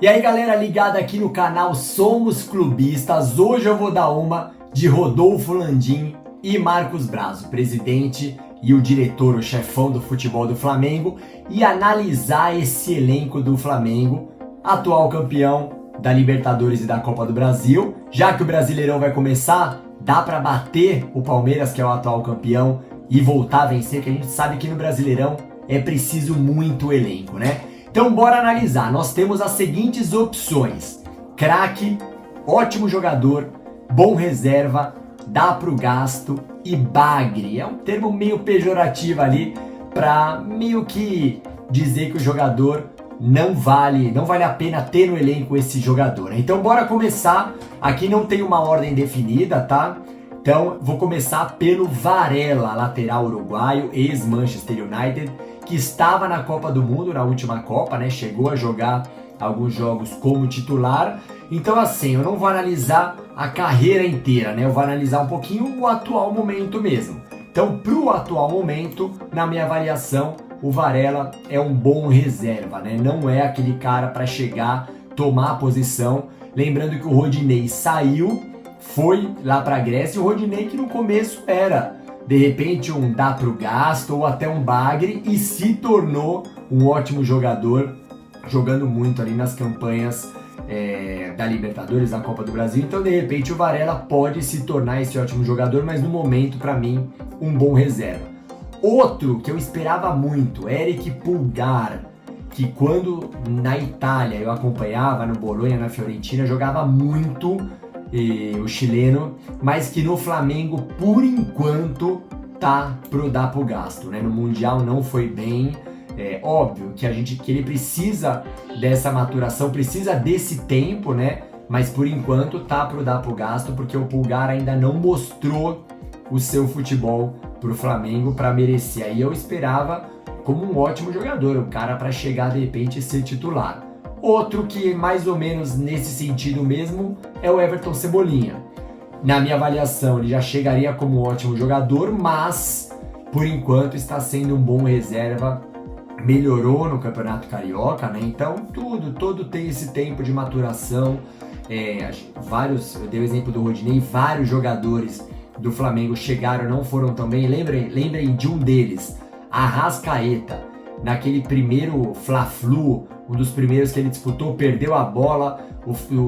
E aí galera ligada aqui no canal Somos Clubistas, hoje eu vou dar uma de Rodolfo Landim e Marcos Brazzo, presidente e o diretor, o chefão do futebol do Flamengo, e analisar esse elenco do Flamengo, atual campeão da Libertadores e da Copa do Brasil. Já que o Brasileirão vai começar, dá pra bater o Palmeiras, que é o atual campeão, e voltar a vencer, que a gente sabe que no Brasileirão é preciso muito elenco, né? Então bora analisar, nós temos as seguintes opções: craque, ótimo jogador, bom reserva, dá pro gasto e bagre. É um termo meio pejorativo ali para meio que dizer que o jogador não vale a pena ter no elenco esse jogador. Então bora começar, aqui não tem uma ordem definida, tá? Então vou começar pelo Varela, lateral uruguaio, ex-Manchester United, que estava na Copa do Mundo, na última Copa, né? Chegou a jogar alguns jogos como titular. Então assim, eu não vou analisar a carreira inteira, né? Eu vou analisar um pouquinho o atual momento mesmo. Então, pro atual momento, na minha avaliação, o Varela é um bom reserva, né? Não é aquele cara para chegar, tomar a posição. Lembrando que o Rodinei saiu, foi lá para a Grécia, e o Rodinei que no começo era de repente um dá pro gasto ou até um bagre, e se tornou um ótimo jogador, jogando muito ali nas campanhas da Libertadores, da Copa do Brasil. Então de repente o Varela pode se tornar esse ótimo jogador, mas no momento para mim um bom reserva. Outro que eu esperava muito, Eric Pulgar, que quando na Itália eu acompanhava, no Bolonha, na Fiorentina, jogava muito, o chileno, mas que no Flamengo, por enquanto, tá pro dar pro gasto, né? No Mundial não foi bem. É óbvio que ele precisa dessa maturação, precisa desse tempo, né? Mas por enquanto tá pro dar pro gasto, porque o Pulgar ainda não mostrou o seu futebol pro Flamengo para merecer. Aí eu esperava como um ótimo jogador, um cara para chegar de repente e ser titular. Outro que mais ou menos nesse sentido mesmo é o Everton Cebolinha. Na minha avaliação, ele já chegaria como um ótimo jogador, mas por enquanto está sendo um bom reserva. Melhorou no Campeonato Carioca, né? Então todo tem esse tempo de maturação. Eu dei o exemplo do Rodinei, vários jogadores do Flamengo chegaram, não foram tão bem. Lembrem de um deles, Arrascaeta, naquele primeiro Fla-Flu, um dos primeiros que ele disputou, perdeu a bola,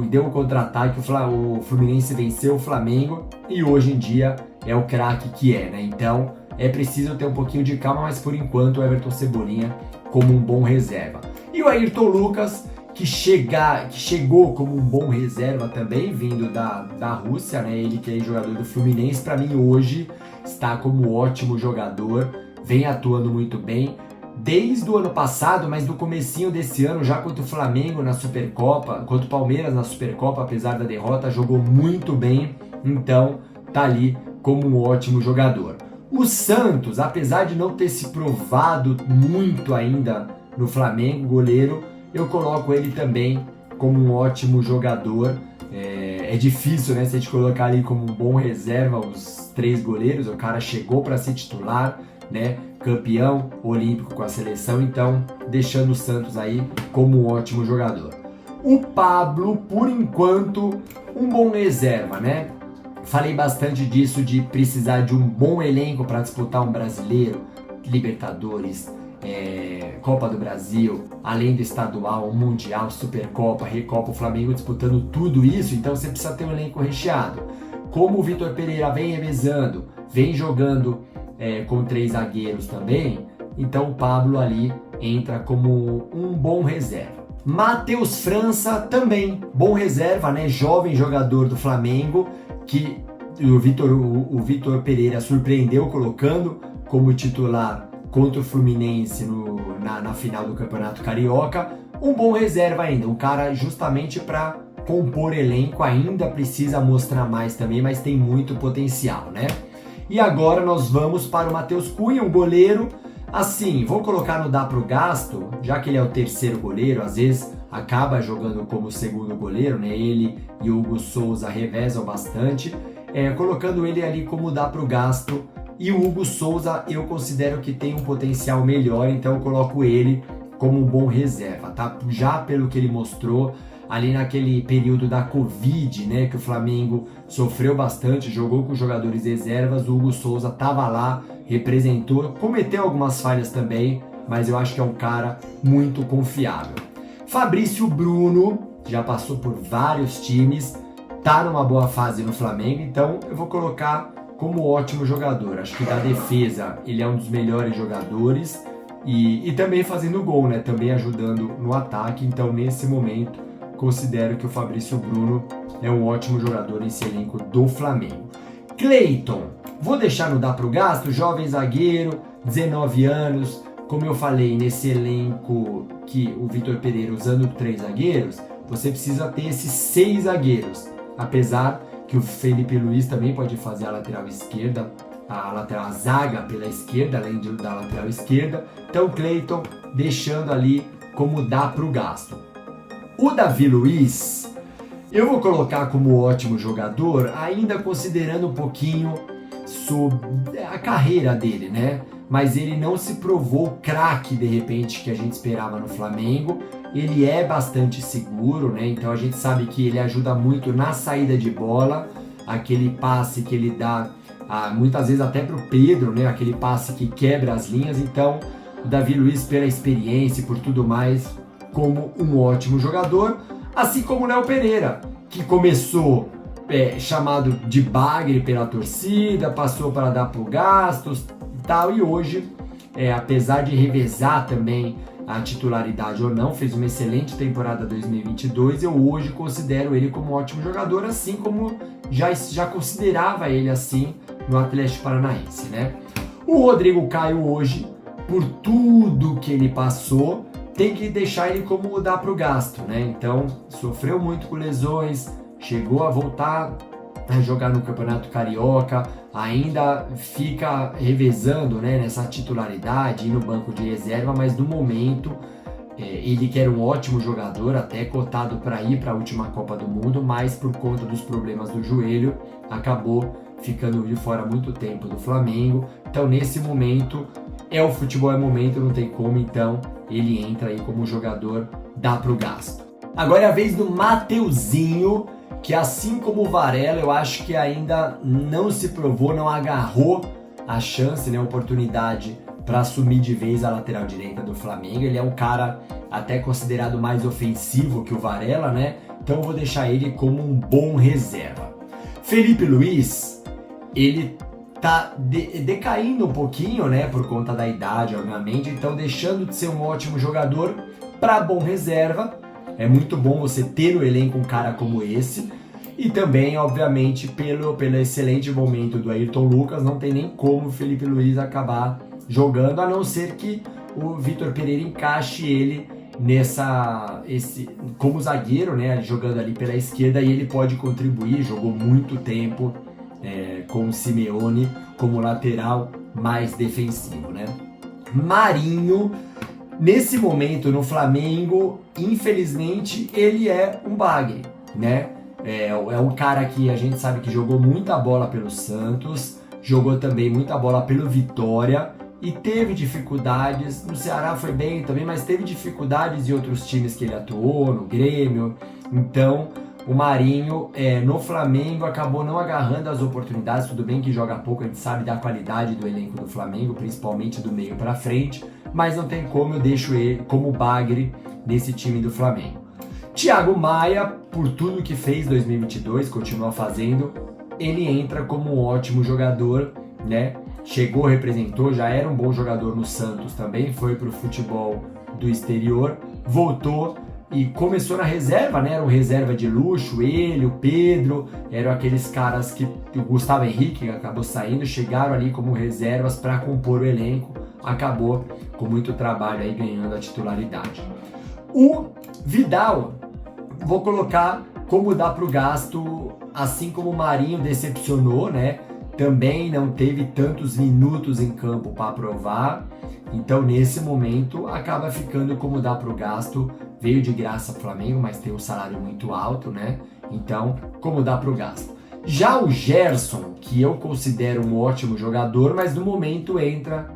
deu um contra-ataque, o Fluminense venceu o Flamengo e hoje em dia é o craque que é, né? Então é preciso ter um pouquinho de calma, mas por enquanto o Everton Cebolinha como um bom reserva. E o Ayrton Lucas, que chegou como um bom reserva também, vindo da Rússia, né? Ele que é jogador do Fluminense, para mim hoje está como ótimo jogador, vem atuando muito bem. Desde o ano passado, mas no comecinho desse ano, já contra o Flamengo na Supercopa, contra o Palmeiras na Supercopa, apesar da derrota, jogou muito bem, então tá ali como um ótimo jogador. O Santos, apesar de não ter se provado muito ainda no Flamengo, goleiro, eu coloco ele também como um ótimo jogador. É difícil, né, se a gente colocar ali como um bom reserva os três goleiros, o cara chegou para ser titular, né, campeão olímpico com a seleção, então deixando o Santos aí como um ótimo jogador. O Pablo, por enquanto, um bom reserva, né? Falei bastante disso, de precisar de um bom elenco para disputar um brasileiro, Libertadores, Copa do Brasil, além do estadual, Mundial, Supercopa, Recopa, o Flamengo disputando tudo isso, então você precisa ter um elenco recheado. Como o Vitor Pereira vem revezando, vem jogando com três zagueiros também, então o Pablo ali entra como um bom reserva. Matheus França também, bom reserva, né? Jovem jogador do Flamengo, que o Vitor Pereira surpreendeu colocando como titular contra o Fluminense na final do Campeonato Carioca. Um bom reserva ainda, um cara justamente para compor elenco, ainda precisa mostrar mais também, mas tem muito potencial, né? E agora nós vamos para o Matheus Cunha, um goleiro. Assim, vou colocar no dá pro gasto, já que ele é o terceiro goleiro, às vezes acaba jogando como segundo goleiro, né? Ele e o Hugo Souza revezam bastante, colocando ele ali como dá pro gasto. E o Hugo Souza eu considero que tem um potencial melhor, então eu coloco ele como um bom reserva, tá? Já pelo que ele mostrou ali naquele período da Covid, né, que o Flamengo sofreu bastante, jogou com jogadores reservas, o Hugo Souza tava lá, representou, cometeu algumas falhas também, mas eu acho que é um cara muito confiável. Fabrício Bruno já passou por vários times, tá numa boa fase no Flamengo, então eu vou colocar como ótimo jogador. Acho que da defesa ele é um dos melhores jogadores e também fazendo gol, né? Também ajudando no ataque. Então nesse momento considero que o Fabrício Bruno é um ótimo jogador nesse elenco do Flamengo. Cleiton, vou deixar no dá pro gasto, jovem zagueiro, 19 anos. Como eu falei, nesse elenco que o Vitor Pereira usando 3 zagueiros, você precisa ter esses 6 zagueiros. Apesar que o Felipe Luiz também pode fazer a lateral esquerda, a zaga pela esquerda, além da lateral esquerda. Então, Cleiton deixando ali como dá para o gasto. O Davi Luiz, eu vou colocar como ótimo jogador, ainda considerando um pouquinho sobre a carreira dele, né? Mas ele não se provou craque, de repente, que a gente esperava no Flamengo. Ele é bastante seguro, né? Então a gente sabe que ele ajuda muito na saída de bola, aquele passe que ele dá muitas vezes até para o Pedro, né? Aquele passe que quebra as linhas. Então o Davi Luiz, pela experiência e por tudo mais, como um ótimo jogador, assim como o Léo Pereira, que começou chamado de bagre pela torcida, passou para dar pro gastos e tal, e hoje, apesar de revezar também a titularidade ou não, fez uma excelente temporada 2022, eu hoje considero ele como um ótimo jogador, assim como já considerava ele assim no Atlético Paranaense, né? O Rodrigo Caio hoje, por tudo que ele passou, tem que deixar ele como dá pro gasto, né? Então, sofreu muito com lesões, chegou a voltar a jogar no Campeonato Carioca, ainda fica revezando, né, nessa titularidade, no banco de reserva, mas no momento ele que era um ótimo jogador, até cotado para ir para a última Copa do Mundo, mas por conta dos problemas do joelho, acabou ficando de fora muito tempo do Flamengo. Então nesse momento, o futebol é momento, não tem como, então ele entra aí como jogador dá pro gasto. Agora é a vez do Mateuzinho, que assim como o Varela, eu acho que ainda não se provou, não agarrou a chance, né, a oportunidade para assumir de vez a lateral direita do Flamengo. Ele é um cara até considerado mais ofensivo que o Varela, né? Então eu vou deixar ele como um bom reserva. Felipe Luiz, ele tá decaindo um pouquinho, né, por conta da idade, obviamente, então deixando de ser um ótimo jogador para bom reserva. É muito bom você ter no elenco um cara como esse. E também, obviamente, pelo excelente momento do Ayrton Lucas, não tem nem como o Felipe Luiz acabar jogando, a não ser que o Vitor Pereira encaixe ele como zagueiro, né, jogando ali pela esquerda, e ele pode contribuir. Jogou muito tempo com o Simeone como lateral mais defensivo, né? Marinho, nesse momento no Flamengo, infelizmente, ele é um bagre, né? É um cara que a gente sabe que jogou muita bola pelo Santos, jogou também muita bola pelo Vitória e teve dificuldades. No Ceará foi bem também, mas teve dificuldades em outros times que ele atuou, no Grêmio. Então, o Marinho no Flamengo acabou não agarrando as oportunidades. Tudo bem que joga pouco, a gente sabe da qualidade do elenco do Flamengo, principalmente do meio para frente, mas não tem como, eu deixo ele como bagre nesse time do Flamengo. Thiago Maia, por tudo que fez em 2022, continua fazendo, ele entra como um ótimo jogador, né? Chegou, representou, já era um bom jogador no Santos também, foi pro futebol do exterior, voltou e começou na reserva, né? Era um reserva de luxo, ele, o Pedro, eram aqueles caras que o Gustavo Henrique acabou saindo, chegaram ali como reservas para compor o elenco, acabou com muito trabalho aí ganhando a titularidade. O Vidal, vou colocar como dá pro gasto, assim como o Marinho decepcionou, né? Também não teve tantos minutos em campo para provar, então nesse momento acaba ficando como dá pro gasto. Veio de graça pro Flamengo, mas tem um salário muito alto, né? Então, como dá pro gasto. Já o Gerson, que eu considero um ótimo jogador, mas no momento entra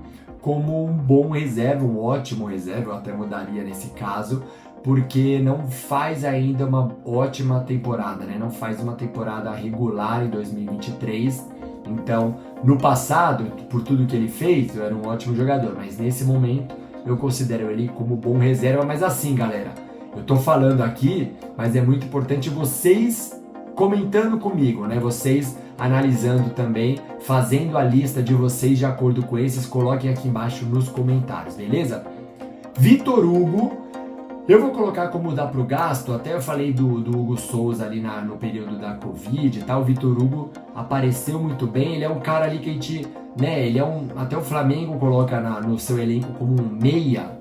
como um bom reserva, um ótimo reserva, eu até mudaria nesse caso, porque não faz ainda uma ótima temporada, né? Não faz uma temporada regular em 2023. Então, no passado, por tudo que ele fez, eu era um ótimo jogador, mas nesse momento eu considero ele como bom reserva. Mas assim, galera, eu tô falando aqui, mas é muito importante vocês comentando comigo, né? Vocês analisando também, fazendo a lista de vocês de acordo com esses, coloquem aqui embaixo nos comentários, beleza? Vitor Hugo, eu vou colocar como dá pro gasto, até eu falei do Hugo Souza ali no período da Covid e tal, o Vitor Hugo apareceu muito bem, ele é um cara ali que a gente, né, até o Flamengo coloca no seu elenco como um meia,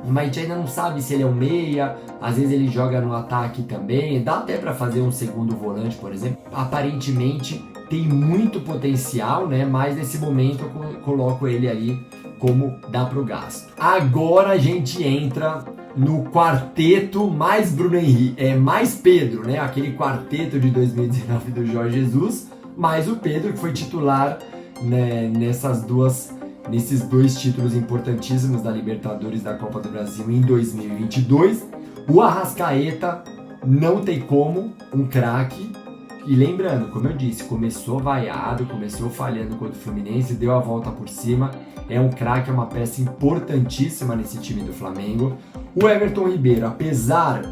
mas a gente ainda não sabe se ele é um meia, às vezes ele joga no ataque também, dá até para fazer um segundo volante, por exemplo. Aparentemente tem muito potencial, né, mas nesse momento eu coloco ele aí como dá pro gasto. Agora a gente entra no quarteto mais Bruno Henrique, mais Pedro, né? Aquele quarteto de 2019 do Jorge Jesus, mais o Pedro que foi titular, né, nesses dois títulos importantíssimos da Libertadores e da Copa do Brasil em 2022. O Arrascaeta não tem como, um craque. E lembrando, como eu disse, começou vaiado, começou falhando contra o Fluminense, deu a volta por cima. É um craque, é uma peça importantíssima nesse time do Flamengo. O Everton Ribeiro, apesar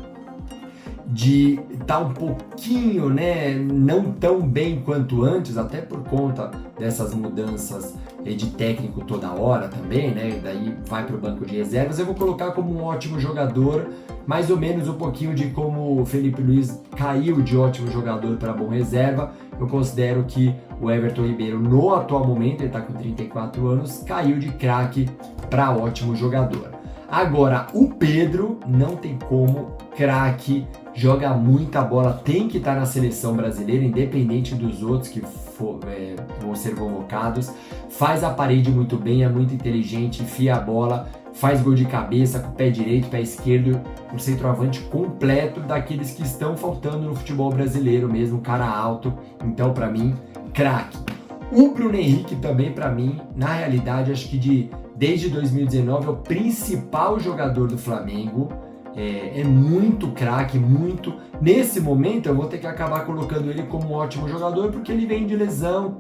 de estar um pouquinho, né, não tão bem quanto antes, até por conta dessas mudanças de técnico toda hora também, né, daí vai para o banco de reservas, eu vou colocar como um ótimo jogador, mais ou menos um pouquinho de como o Felipe Luiz caiu de ótimo jogador para bom reserva. Eu considero que o Everton Ribeiro, no atual momento, ele está com 34 anos, caiu de craque para ótimo jogador. Agora, o Pedro não tem como, craque, joga muita bola, tem que estar na seleção brasileira, independente dos outros que vão ser convocados, faz a parede muito bem, é muito inteligente, enfia a bola, faz gol de cabeça com o pé direito, pé esquerdo, um centroavante completo daqueles que estão faltando no futebol brasileiro mesmo, cara alto, então para mim, craque. O Bruno Henrique também para mim, na realidade, acho que desde 2019 é o principal jogador do Flamengo, é muito craque, muito. Nesse momento eu vou ter que acabar colocando ele como um ótimo jogador porque ele vem de lesão,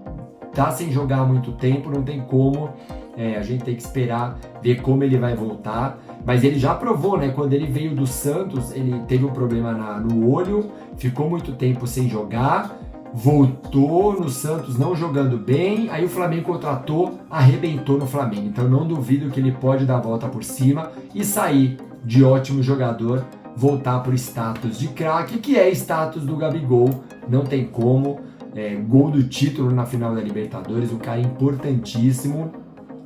tá sem jogar há muito tempo, não tem como, a gente tem que esperar ver como ele vai voltar, mas ele já provou, né, quando ele veio do Santos, ele teve um problema no olho, ficou muito tempo sem jogar, voltou no Santos não jogando bem, aí o Flamengo contratou, arrebentou no Flamengo, então não duvido que ele pode dar a volta por cima e sair de ótimo jogador, voltar para o status de craque, que é status do Gabigol, não tem como, gol do título na final da Libertadores, um cara importantíssimo,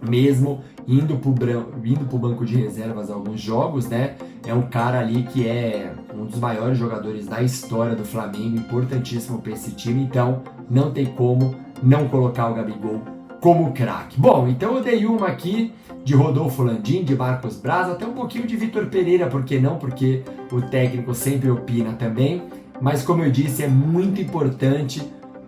mesmo indo pro banco de reservas alguns jogos, né? É um cara ali que é um dos maiores jogadores da história do Flamengo, importantíssimo para esse time, então não tem como não colocar o Gabigol como craque. Bom, então eu dei uma aqui de Rodolfo Landim, de Marcos Braz, até um pouquinho de Vitor Pereira, por que não? Porque o técnico sempre opina também, mas como eu disse, é muito importante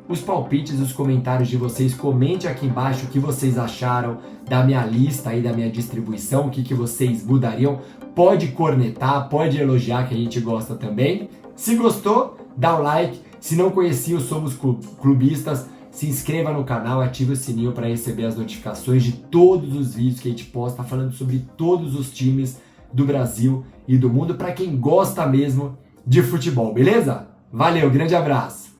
os palpites, os comentários de vocês. Comente aqui embaixo o que vocês acharam da minha lista aí, da minha distribuição, o que vocês mudariam. Pode cornetar, pode elogiar, que a gente gosta também. Se gostou, dá o like. Se não conhecia o Somos Clubistas, se inscreva no canal, ative o sininho para receber as notificações de todos os vídeos que a gente posta falando sobre todos os times do Brasil e do mundo, para quem gosta mesmo de futebol, beleza? Valeu, grande abraço!